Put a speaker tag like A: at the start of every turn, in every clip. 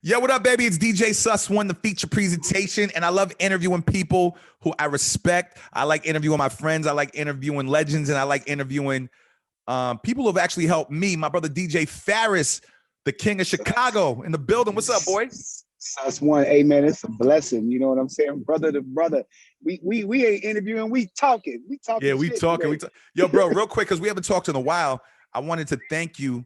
A: Yo, what up, baby? It's DJ Sus One, the feature presentation, and I love interviewing people who I respect. I like interviewing my friends. I like interviewing legends, and I like interviewing people who have actually helped me. My brother DJ Pharris, the king of Chicago, in the building. What's up, boy?
B: That's one. Hey man, it's a blessing. You know what I'm saying? Brother to brother. We ain't interviewing, we talking. We
A: Yeah,
B: talking
A: we
B: shit
A: talking.
B: today.
A: Yo, bro, real quick, because we haven't talked in a while. I wanted to thank you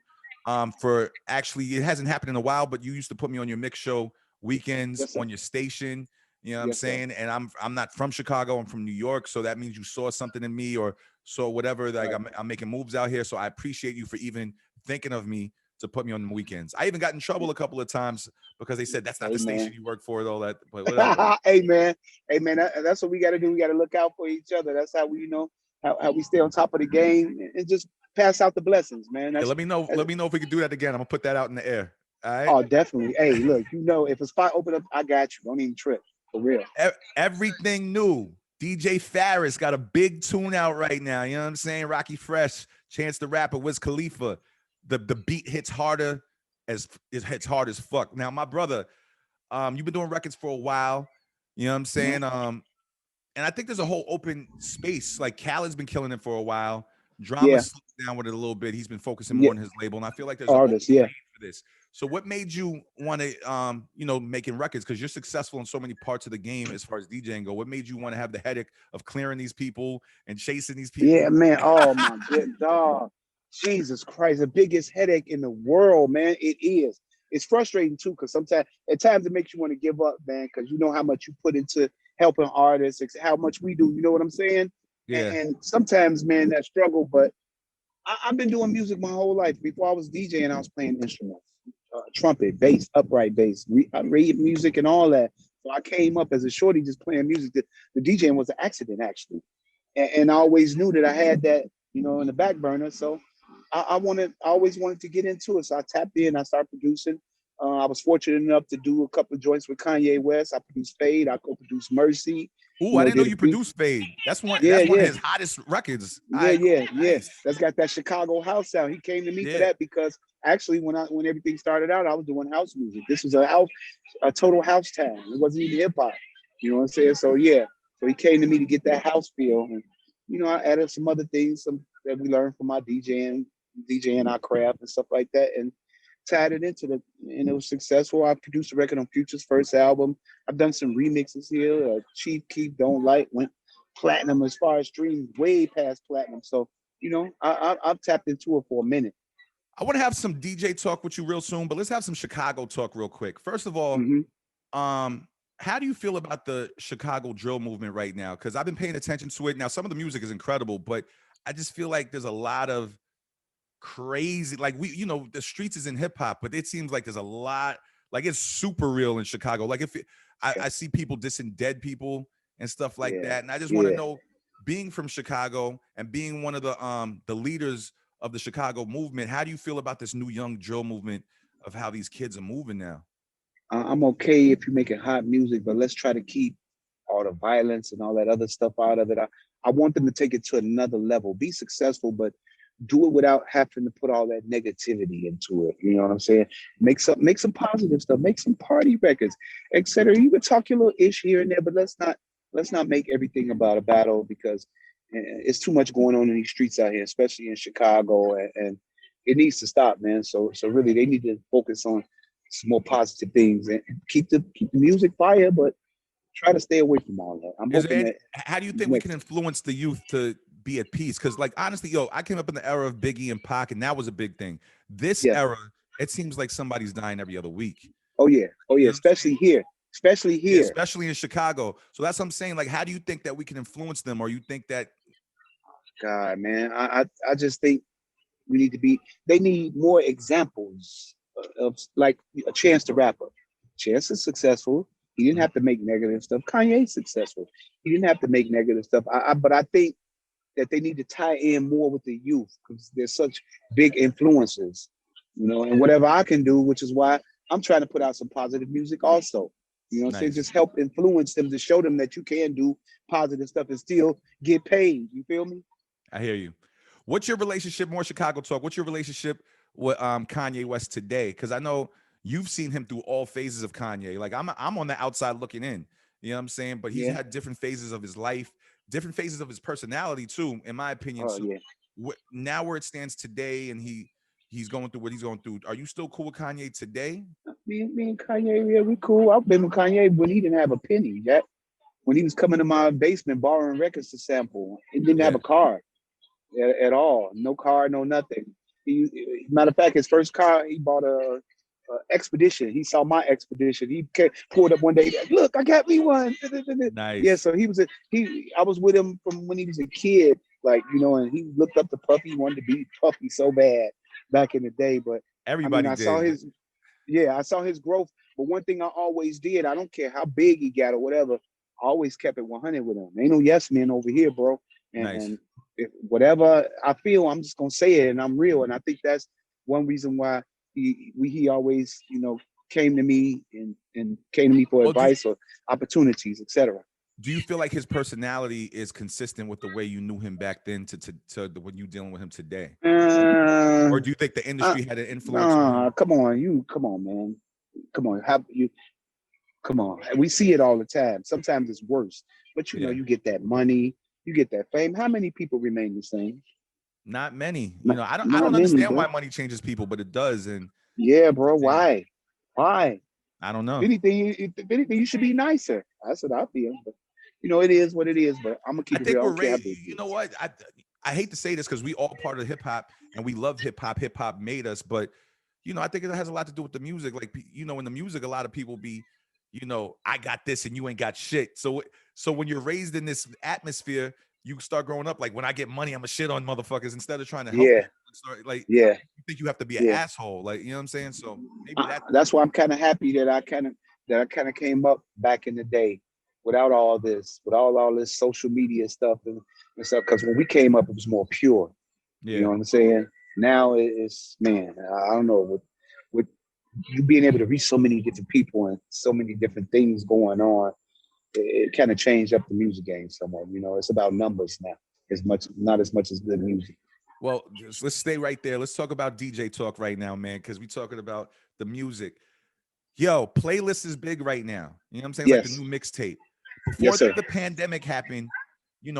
A: for actually, it hasn't happened in a while, but you used to put me on your mix show weekends
B: Yes, sir.
A: on your station. You know what I'm
B: Yes, sir.
A: saying? And I'm not from Chicago. I'm from New York, so that means you saw something in me or saw whatever. Like
B: Right.
A: I'm making moves out here, so I appreciate you for even thinking of me to put me on the weekends. I even got in trouble a couple of times because they said that's not
B: Hey
A: the station
B: man.
A: you work for, all that. But whatever.
B: Hey man. Hey man. That's what we gotta do. We gotta look out for each other. That's how we how we stay on top of the game and just pass out the blessings, man.
A: Yeah, let me know.
B: That's
A: Let me know if we can do that again. I'm gonna put that out in the air. All right.
B: oh definitely. Hey, look, if a spot open up, I got you. Don't even trip. For real.
A: Everything new. DJ Pharris got a big tune out right now. You know what I'm saying? Rocky Fresh, Chance the Rapper, Wiz Khalifa. The beat hits harder as it hits hard as fuck. Now, my brother, you've been doing records for a while. You know what I'm
B: Mhm.
A: saying? And I think there's a whole open space. Like Khaled's been killing it for a while. Drama
B: Yeah.
A: slipped down with it a little bit. He's been focusing more
B: Yeah.
A: on his label, and I feel like there's an open
B: Artists, yeah.
A: lane for this. So, what made you want to, making records? Because you're successful in so many parts of the game as far as DJing go. What made you want to have the headache of clearing these people and chasing these
B: Yeah,
A: people?
B: man. Oh my good dog. Jesus Christ, the biggest headache in the world, man. It is. It's frustrating too, because sometimes at times it makes you want to give up, man, because you know how much you put into helping artists, how much we do. You know what I'm saying?
A: Yeah,
B: And sometimes, man, that struggle. But I've been doing music my whole life. Before I was DJing, I was playing instruments, trumpet, bass, upright bass, read music, and all that. So I came up as a shorty just playing music. The DJing was an accident, actually, and I always knew that I had that, in the back burner. So I always wanted to get into it. So I tapped in, I started producing. I was fortunate enough to do a couple of joints with Kanye West. I produced Fade, I co-produced Mercy.
A: ooh, I didn't know
B: Did a
A: you
B: beat.
A: produced Fade. That's one.
B: Yeah,
A: That's one of
B: yeah,
A: his hottest records. All
B: yeah,
A: right,
B: yeah,
A: cool,
B: yeah.
A: nice.
B: That's got that Chicago house sound. He came to me for
A: Yeah,
B: that because actually, when everything started out, I was doing house music. This was a total house town. It wasn't even hip hop. You know what I'm saying? So yeah, so he came to me to get that house feel, and I added some other things, some that we learned from my DJing our craft and stuff like that, and tied it into and it was successful. I produced a record on Future's first album. I've done some remixes here. Chief Keef Don't Like went platinum as far as streams, way past platinum. So I've tapped into it for a minute.
A: I want to have some DJ talk with you real soon, but let's have some Chicago talk real quick. First of all,
B: Hmm.
A: Um, how do you feel about the Chicago drill movement right now? Because I've been paying attention to it. Now, some of the music is incredible, but I just feel like there's a lot of crazy, like the streets is in hip hop, but it seems like there's a lot, like it's super real in Chicago. Like I
B: Yeah,
A: see people dissing dead people and stuff like
B: yeah,
A: that, and I just want to
B: yeah.
A: know, being from Chicago and being one of the leaders of the Chicago movement, how do you feel about this new young drill movement of how these kids are moving now?
B: I'm okay if you're making hot music, but let's try to keep all the violence and all that other stuff out of it. I want them to take it to another level, be successful, but do it without having to put all that negativity into it. You know what I'm saying? Make some positive stuff, make some party records, etc. You can talk your little ish here and there, but let's not make everything about a battle because it's too much going on in these streets out here, especially in Chicago, and it needs to stop, man. So really, they need to focus on some more positive things and keep the music fire, but try to stay away from all that. I'm
A: Is there
B: hoping
A: any,
B: that
A: how do you think we can
B: next.
A: influence the youth to be at peace? Because, like, honestly, yo, I came up in the era of Biggie and Pac, and that was a big thing. This
B: Yeah.
A: era, it seems like somebody's dying every other week.
B: Oh yeah. Oh
A: You
B: yeah.
A: know what I'm saying?
B: Especially here. Especially
A: Yeah,
B: here.
A: especially in Chicago. So that's what I'm saying. Like, how do you think that we can influence them, or you think that?
B: God, man. I just think we need to be. They need more examples of like a Chance the Rapper. Chance is successful. He didn't
A: Mhm.
B: have to make negative stuff. Kanye's successful. He didn't have to make negative stuff. But I think that they need to tie in more with the youth because they're such big influences, and whatever I can do, which is why I'm trying to put out some positive music also. Saying
A: Nice.
B: just help influence them to show them that you can do positive stuff and still get paid. You feel me?
A: I hear you. What's your relationship? More Chicago talk. What's your relationship with Kanye West today? Because I know you've seen him through all phases of Kanye. Like I'm on the outside looking in. You know what I'm saying? But he's
B: Yeah.
A: had different phases of his life, different phases of his personality too, in my opinion.
B: Oh
A: So
B: yeah.
A: now where it stands today, and he's going through what he's going through. Are you still cool with Kanye today?
B: Me and Kanye, yeah, we cool. I've been with Kanye when he didn't have a penny. That when he was coming to my basement borrowing records to sample. He didn't have
A: Yeah.
B: a car at all. No car, no nothing. Matter of fact, his first car, he bought a Expedition. He saw my Expedition. He pulled up one day. Look, I got me one. Yeah,
A: Nice.
B: so he. I was with him from when he was a kid, like and he looked up to Puffy. He wanted to be Puffy so bad back in the day. But I mean,
A: Everybody
B: I saw
A: did.
B: his yeah, I saw his growth. But one thing I always did, I don't care how big he got or whatever, I always kept it 100 with him. Ain't no yes men over here, bro. And
A: Nice.
B: if whatever I feel, I'm just gonna say it, and I'm real. And I think that's one reason why he always came to me and came to me for
A: Well,
B: advice or opportunities, etc.
A: do you feel like his personality is consistent with the way you knew him back then when you dealing with him today?
B: Uh,
A: Or do you think the
B: uh,
A: industry had an influence on
B: nah,
A: him?
B: come on, man, come on, come on. We see it all the time. Sometimes it's worse, but
A: Yeah.
B: you get that money, you get that fame. How many people remain the same?
A: Not many.
B: Not,
A: I
B: not
A: don't
B: many,
A: understand
B: bro.
A: why money changes people, but it does. And
B: Yeah,
A: it's
B: bro.
A: insane.
B: Why? Why?
A: I don't
B: If
A: know.
B: anything, if anything, you should be nicer. That's what I feel. But it is what it is. But I'm gonna
A: I
B: keep it
A: think
B: real. I
A: we're
B: don't care how
A: raised.
B: big it
A: You know
B: is.
A: what? I hate to say this because we all part of hip hop and we love hip hop. Hip hop made us, but I think it has a lot to do with the music. Like in the music, a lot of people be, I got this and you ain't got shit. So when you're raised in this atmosphere, you start growing up like when I get money, I'm a shit on motherfuckers instead of trying to help
B: Yeah,
A: people. Start like
B: yeah,
A: you think you have to be an
B: yeah.
A: asshole, like you know what I'm saying. So maybe that's
B: That's why I'm kind of happy that I kind of came up back in the day without all this, without all this social media stuff and stuff. Because when we came up, it was more pure. You
A: yeah.
B: know what I'm saying? Now it's man, I don't know with you being able to reach so many different people and so many different things going on. It kind of changed up the music game somewhat. It's about numbers now, not as much as good music.
A: Well, let's stay right there. Let's talk about DJ talk right now, man, because we talking about the music. Yo, playlist is big right now. You know what I'm saying? Like the
B: Yes,
A: new mixtape.
B: yes,
A: Before
B: sir.
A: the pandemic happened,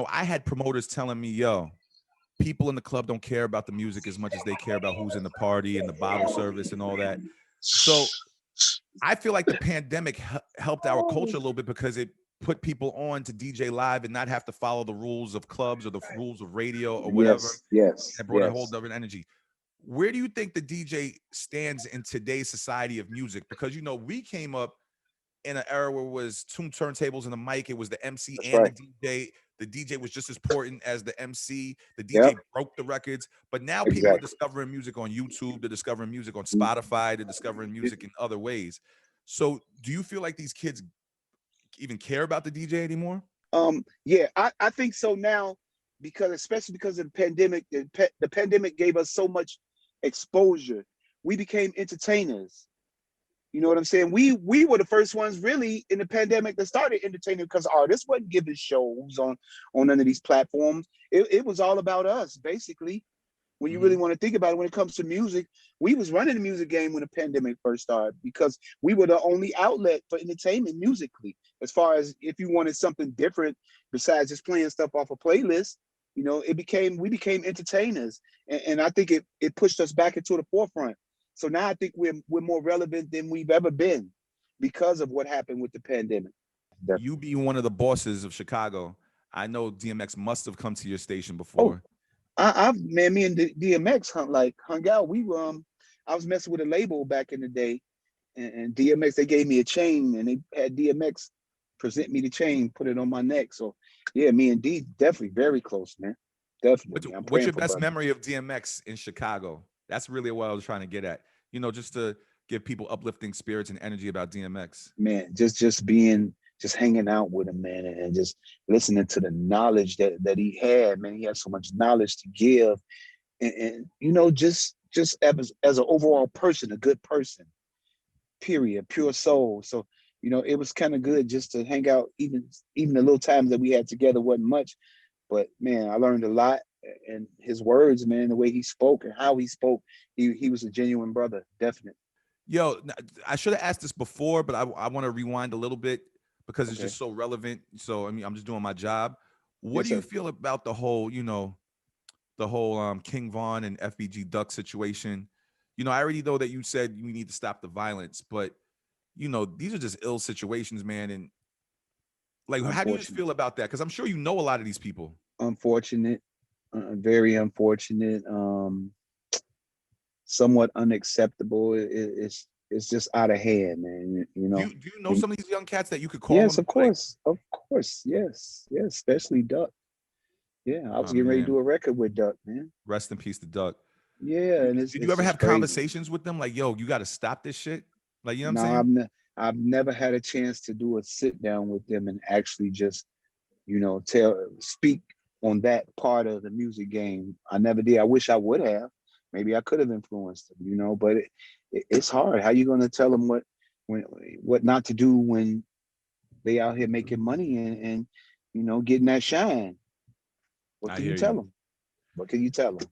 A: I had promoters telling me, yo, people in the club don't care about the music as much as they care about who's in the party and the bottle service and all that. So I feel like the pandemic helped our culture a little bit because it put people on to DJ live and not have to follow the rules of clubs or the rules of radio or whatever.
B: Yes, yes,
A: That brought a whole
B: yes.
A: different energy. Where do you think the DJ stands in today's society of music? Because we came up in an era where it was two turntables and a mic. It was the MC
B: That's
A: and the
B: right.
A: DJ. The DJ was just as important as the MC. The
B: Yep,
A: DJ broke the records. But now people are
B: exactly.
A: discovering music on YouTube. They're discovering music on Spotify. They're discovering music in other ways. So do you feel like these kids even care about the DJ anymore?
B: Yeah, I think so now because especially because of the pandemic, the pandemic gave us so much exposure. We became entertainers. You know what I'm saying? We were the first ones really in the pandemic that started entertaining because artists wasn't giving shows on none of these platforms. It was all about us, basically. When you really
A: Hmm.
B: want to think about it, when it comes to music, we was running the music game when the pandemic first started because we were the only outlet for entertainment musically. As far as if you wanted something different besides just playing stuff off a playlist, we became entertainers, and I think it pushed us back into the forefront. So now I think we're more relevant than we've ever been because of what happened with the pandemic.
A: You being one of the bosses of Chicago, I know DMX must have come to your station
B: Oh,
A: before.
B: I've man, me and DMX hung out. I was messing with a label back in the day, and DMX they gave me a chain, and they had DMX present me the chain, put it on my neck. So yeah, me and D definitely very close, man. Definitely, I'm
A: What's
B: praying
A: your
B: for
A: best
B: brother.
A: memory of DMX in Chicago? That's really what I was trying to get at. Just to give people uplifting spirits and energy about DMX.
B: Man, just hanging out with him, man, and just listening to the knowledge that he had. Man, he had so much knowledge to give, and just as an overall person, a good person. Period, pure soul. So it was kind of good just to hang out. Even the little times that we had together wasn't much, but man, I learned a lot. And his words, man, the way he spoke and how he spoke, he was a genuine brother, definitely.
A: Yo, I should have asked this before, but I want to rewind a little bit because it's
B: Okay.
A: just so relevant. So I mean, I'm just doing my job. What
B: Yes,
A: do you
B: sir.
A: feel about the whole, the whole King Von and FBG Duck situation? I already know that you said we need to stop the violence, but these are just ill situations, man. And like, how do you just
B: Unfortunate.
A: feel about that? Because I'm sure you know a lot of these people.
B: Unfortunate. Very unfortunate. Somewhat unacceptable. It's just out of hand, man.
A: Do you know some of these young cats that you could call
B: Yes,
A: them?
B: of
A: Like,
B: course, of course, yes, yes. Especially Duck. Yeah, I was
A: oh
B: getting ready to do
A: man,
B: a record with Duck, man.
A: rest in peace to Duck.
B: Yeah, and
A: Did you
B: it's
A: ever
B: just
A: have
B: crazy.
A: conversations with them like, yo, you got to stop this shit? Like, you know what I'm
B: No,
A: saying?
B: I've never had a chance to do a sit down with them and actually just speak on that part of the music game. I never did. I wish I would have. Maybe I could have influenced them, but it's hard. How you going to tell them when what not to do when they out here making money and getting that shine? What
A: I
B: can you
A: hear
B: tell
A: you.
B: them? What can you tell them?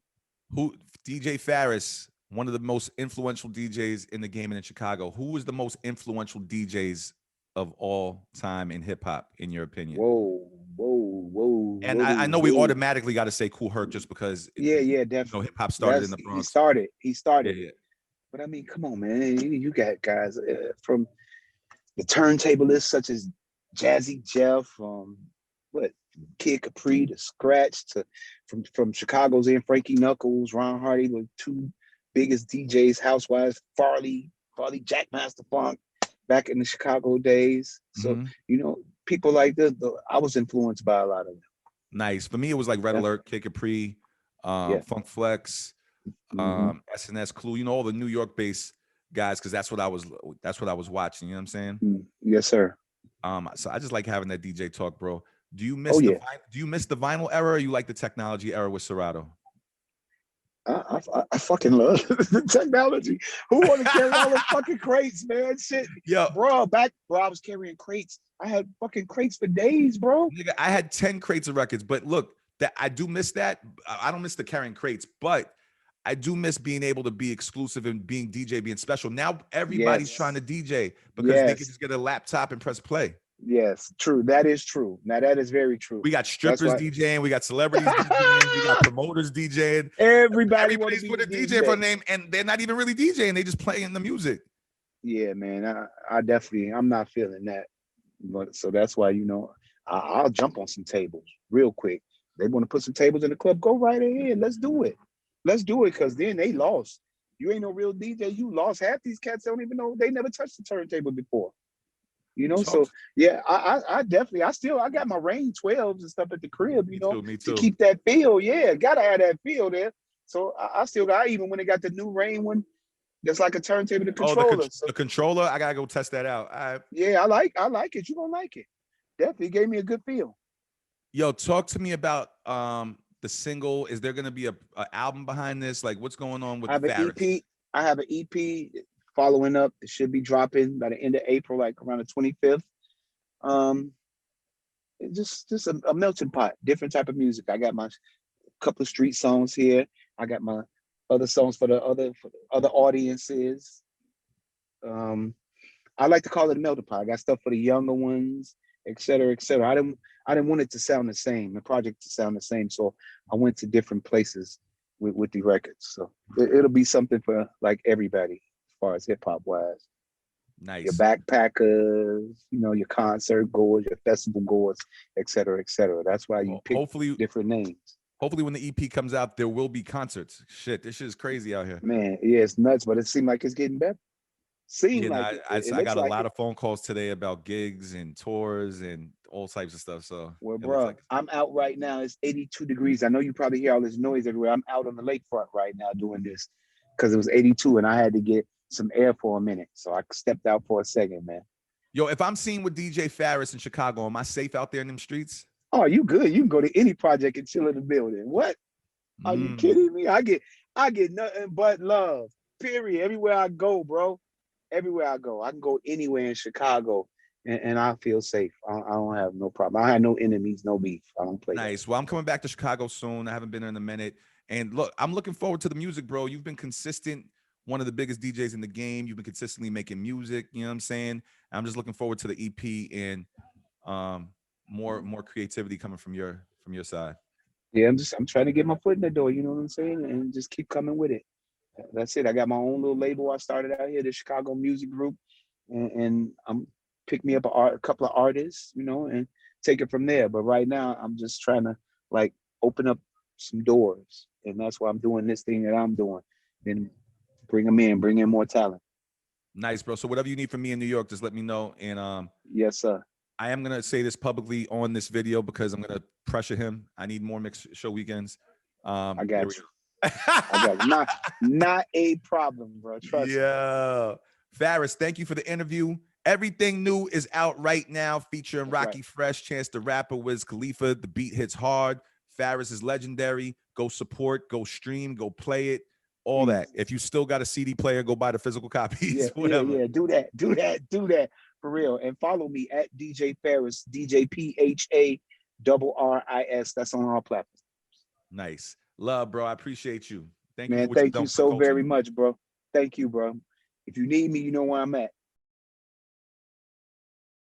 A: Who DJ Pharris, one of the most influential DJs in the game and in Chicago. Who is the most influential DJs of all time in hip hop, in your opinion?
B: Whoa, whoa, whoa,
A: And I
B: whoa,
A: know we
B: whoa.
A: automatically got to say Cool Herc just because
B: Yeah, yeah, definitely.
A: hip hop started in
B: That's
A: the
B: he
A: Bronx.
B: started. He
A: Yeah,
B: started it.
A: yeah.
B: But I mean, come on, man. You got guys from the turntablists such as Jazzy Jeff, what Kid Capri, to Scratch, to from Chicago's in Frankie Knuckles, Ron Hardy, were two biggest DJs, housewives, Farley Jackmaster Funk back in the Chicago days. So
A: Hmm.
B: people like this. I was influenced by a lot of them.
A: Nice. For me, it was like Red
B: Definitely.
A: Alert, Kid Capri,
B: Yeah.
A: Funk Flex,
B: Hmm.
A: SNS Clue. All the New York based guys, because that's what I was watching. You know what I'm saying?
B: Yes, sir.
A: So I just like having that DJ talk, bro. Do you
B: Oh
A: miss the
B: yeah.
A: vi- Do you miss the vinyl era, or you like the technology era with Serato?
B: I fucking love the technology. Who want to carry all the fucking crates, man? Shit,
A: Yo,
B: bro, I was carrying crates. I had fucking crates for days, bro.
A: nigga, I had 10 crates of records, but look, that I do miss that. I don't miss the carrying crates, but I do miss being able to be exclusive and being DJ, being special. Now everybody's trying to
B: Yes,
A: DJ because they can
B: yes,
A: just get a laptop and press play.
B: yes. True. That is true. Now that is very true.
A: We got
B: That's
A: strippers
B: why
A: DJing, we got celebrities DJing, we got promoters DJing.
B: everybody want to
A: Everybody's
B: be
A: put
B: the
A: a DJ for a
B: DJ.
A: name, and they're not even really DJing; they just playing the music.
B: Yeah, man. I definitely, I'm not feeling that. But so that's why I'll jump on some tables real quick. They want to put some tables in the club. Go right ahead. Let's do it. Let's do it because then they lost. You ain't no real DJ. You lost. Half these cats don't even know they never touched the turntable before.
A: Talk.
B: So yeah, I definitely I got my Rain 12s and stuff at the crib.
A: Me too. Me
B: To
A: too.
B: keep that feel. Yeah, gotta have that feel there. So I still got even when they got the new Rain one that's like a turntable to
A: Oh,
B: controller. So
A: the controller. I gotta go test that out.
B: yeah, I like it. You gonna like it. Definitely gave me a good feel.
A: Yo, talk to me about the single. Is there gonna be a album behind this? Like, what's going on
B: I
A: with
B: have an
A: Pharris?
B: EP. I have an EP following up. It should be dropping by the end of April, like around the 25th. Um, just a melting pot, different type of music. I got my couple of street songs here. I got my other songs for the other audiences. Um, I like to call it a melting pot. I got stuff for the younger ones, et cetera, et cetera. I didn't want it to sound the same, the project to sound the same. So I went to different places with the records. So it'll be something for like everybody as far as hip hop wise. Your
A: Nice.
B: backpackers, your concert goers, your festival goers, et cetera, et cetera. That's why you
A: Well,
B: pick different names.
A: hopefully, when the EP comes out, there will be concerts. Shit, this shit is crazy out here.
B: Man, yeah, it's nuts, but it seemed like it's getting better. Seemed
A: Yeah, no,
B: like it. It
A: I
B: looks
A: got a
B: like
A: lot
B: it.
A: of phone calls today about gigs and tours and all types of stuff. So
B: Well,
A: it looks like
B: bro, I'm out right now. It's 82 degrees. I know you probably hear all this noise everywhere. I'm out on the lakefront right now doing this because it was 82 and I had to get some air for a minute. So I stepped out for a second, man.
A: yo, if I'm seen with DJ Pharris in Chicago, am I safe out there in them streets?
B: Oh, you good. You can go to any project and chill in the building. What? Are you
A: Mm.
B: kidding me? I get nothing but love. Period. Everywhere I go, bro. Everywhere I go. I can go anywhere in Chicago and I feel safe. I don't have no problem. I have no enemies, no beef. I don't play that.
A: Nice. Well, I'm coming back to Chicago soon. I haven't been there in a minute. And look, I'm looking forward to the music, bro. You've been consistent, one of the biggest DJs in the game. You've been consistently making music. You know what I'm saying? I'm just looking forward to the EP and more creativity coming from your side.
B: Yeah, I'm trying to get my foot in the door, you know what I'm saying? And just keep coming with it. That's it. I got my own little label I started out here, the Chicago Music Group, and I'm pick me up a couple of artists, you know, and take it from there. But right now, I'm just trying to like open up some doors, and that's why I'm doing this thing that I'm doing. Then bring them in, bring in more talent.
A: Nice, bro. So whatever you need from me in New York, just let me know. And
B: Yes, sir.
A: I am gonna say this publicly on this video because I'm gonna pressure him. I need more mix show weekends.
B: I
A: There
B: got
A: we
B: you.
A: go.
B: I got you. Not a problem, bro. Trust me.
A: Yeah. Pharris, thank you for the interview. Everything New is out right now, featuring
B: That's
A: Rocky
B: right.
A: Fresh, Chance the Rapper, Wiz Khalifa. The beat hits hard. Pharris is legendary. Go support, go stream, go play it, all that.
B: Please.
A: If you still got a CD player, go buy the physical copies,
B: Yeah,
A: whatever.
B: Do that. Do that for real. And follow me at DJ Pharris, DJ PHARRIS. That's on all platforms.
A: Nice. Love, bro. I appreciate you. Thank you for
B: Man,
A: what you've
B: thank
A: done
B: you
A: for the
B: so
A: culture,
B: very
A: man.
B: much, bro. Thank you, bro. If you need me, you know where I'm at.